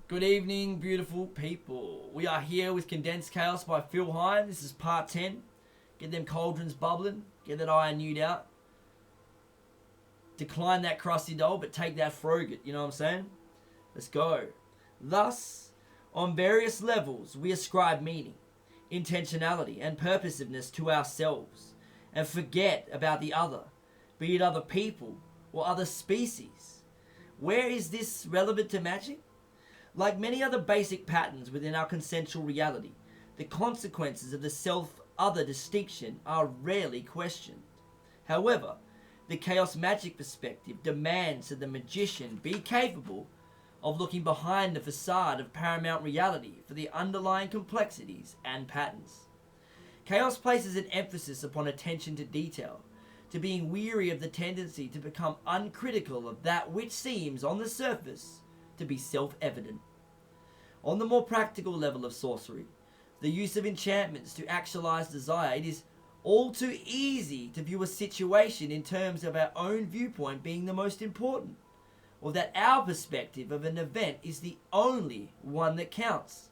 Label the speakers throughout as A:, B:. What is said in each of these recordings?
A: Good evening, beautiful people. We are here with Condensed Chaos by Phil Hines. This is part 10. Get them cauldrons bubbling. Get that iron newt out. Decline that crusty doll, but take that froget. You know what I'm saying? Let's go. Thus, on various levels, we ascribe meaning, intentionality, and purposiveness to ourselves, and forget about the other, be it other people or other species. Where is this relevant to magic? Like many other basic patterns within our consensual reality, the consequences of the self-other distinction are rarely questioned. However, the chaos magic perspective demands that the magician be capable of looking behind the facade of paramount reality for the underlying complexities and patterns. Chaos places an emphasis upon attention to detail, to being weary of the tendency to become uncritical of that which seems on the surface to be self-evident. On the more practical level of sorcery, the use of enchantments to actualize desire, it is all too easy to view a situation in terms of our own viewpoint being the most important, or that our perspective of an event is the only one that counts.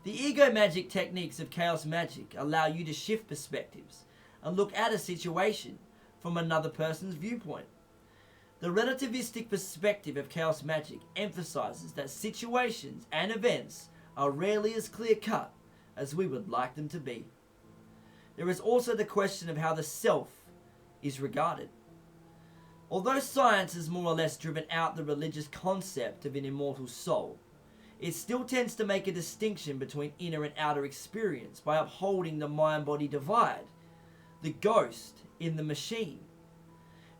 A: The ego magic techniques of chaos magic allow you to shift perspectives and look at a situation from another person's viewpoint. The relativistic perspective of chaos magic emphasizes that situations and events are rarely as clear-cut as we would like them to be. There is also the question of how the self is regarded. Although science has more or less driven out the religious concept of an immortal soul, it still tends to make a distinction between inner and outer experience by upholding the mind-body divide, the ghost in the machine.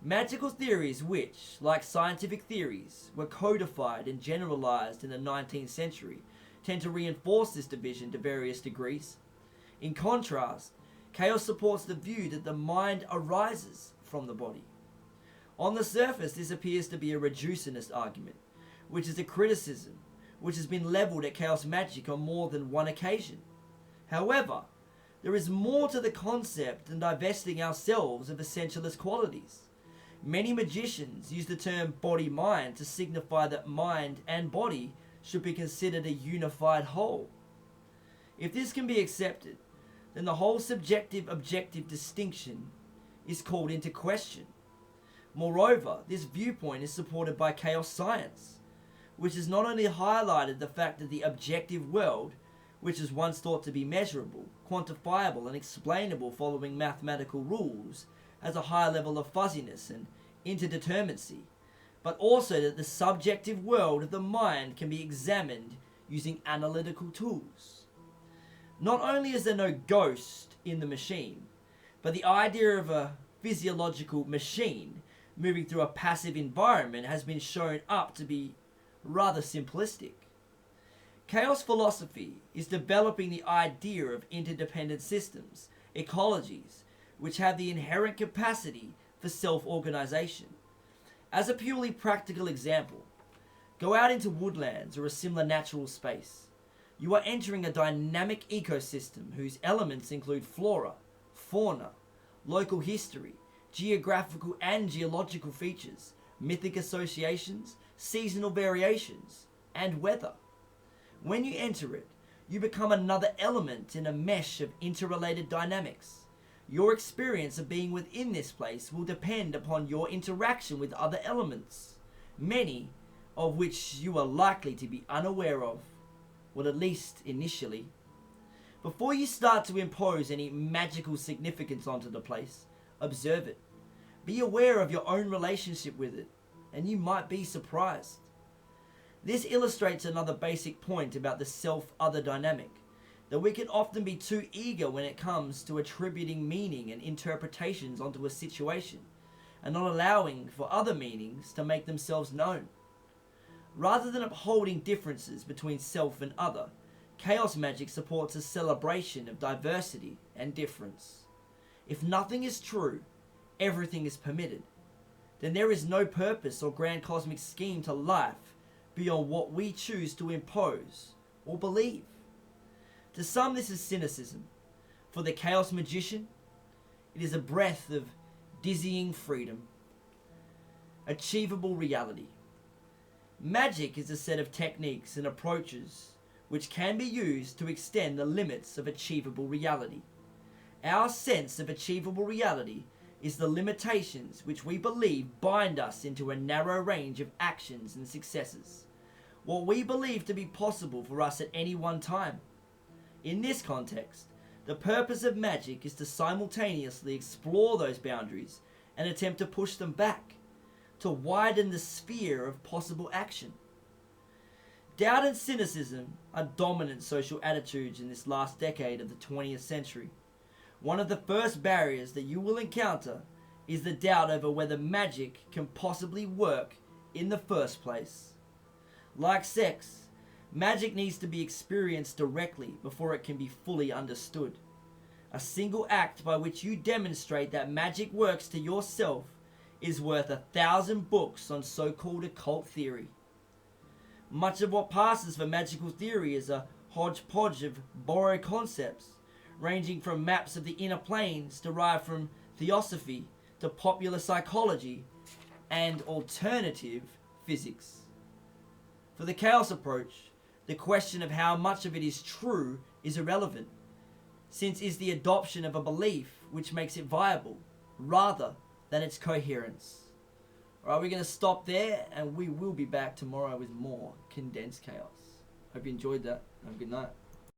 A: Magical theories which, like scientific theories, were codified and generalized in the 19th century, tend to reinforce this division to various degrees. In contrast, chaos supports the view that the mind arises from the body. On the surface, this appears to be a reductionist argument, which is a criticism which has been leveled at chaos magic on more than one occasion. However, there is more to the concept than divesting ourselves of essentialist qualities. Many magicians use the term body-mind to signify that mind and body should be considered a unified whole. If this can be accepted, then the whole subjective-objective distinction is called into question. Moreover, this viewpoint is supported by chaos science, which has not only highlighted the fact that the objective world, which was once thought to be measurable, quantifiable and explainable following mathematical rules, has a high level of fuzziness and interdeterminacy, but also that the subjective world of the mind can be examined using analytical tools. Not only is there no ghost in the machine, but the idea of a physiological machine moving through a passive environment has been shown up to be rather simplistic. Chaos philosophy is developing the idea of interdependent systems, ecologies, which have the inherent capacity for self-organization. As a purely practical example, go out into woodlands or a similar natural space. You are entering a dynamic ecosystem whose elements include flora, fauna, local history, geographical and geological features, mythic associations, seasonal variations, and weather. When you enter it, you become another element in a mesh of interrelated dynamics. Your experience of being within this place will depend upon your interaction with other elements, many of which you are likely to be unaware of, well, at least initially. Before you start to impose any magical significance onto the place, observe it. Be aware of your own relationship with it, and you might be surprised. This illustrates another basic point about the self-other dynamic, that we can often be too eager when it comes to attributing meaning and interpretations onto a situation, and not allowing for other meanings to make themselves known. Rather than upholding differences between self and other, chaos magic supports a celebration of diversity and difference. If nothing is true, everything is permitted, then there is no purpose or grand cosmic scheme to life beyond what we choose to impose or believe. To some, this is cynicism. For the chaos magician, it is a breath of dizzying freedom. Achievable reality. Magic is a set of techniques and approaches which can be used to extend the limits of achievable reality. Our sense of achievable reality is the limitations which we believe bind us into a narrow range of actions and successes, what we believe to be possible for us at any one time. In this context, the purpose of magic is to simultaneously explore those boundaries and attempt to push them back, to widen the sphere of possible action. Doubt and cynicism are dominant social attitudes in this last decade of the 20th century. One of the first barriers that you will encounter is the doubt over whether magic can possibly work in the first place. Like sex, magic needs to be experienced directly before it can be fully understood. A single act by which you demonstrate that magic works to yourself is worth 1,000 books on so-called occult theory. Much of what passes for magical theory is a hodgepodge of borrowed concepts, ranging from maps of the inner planes derived from theosophy to popular psychology and alternative physics. For the chaos approach, the question of how much of it is true is irrelevant, since it is the adoption of a belief which makes it viable, rather than its coherence. Alright, we're going to stop there, and we will be back tomorrow with more Condensed Chaos. Hope you enjoyed that. Have a good night.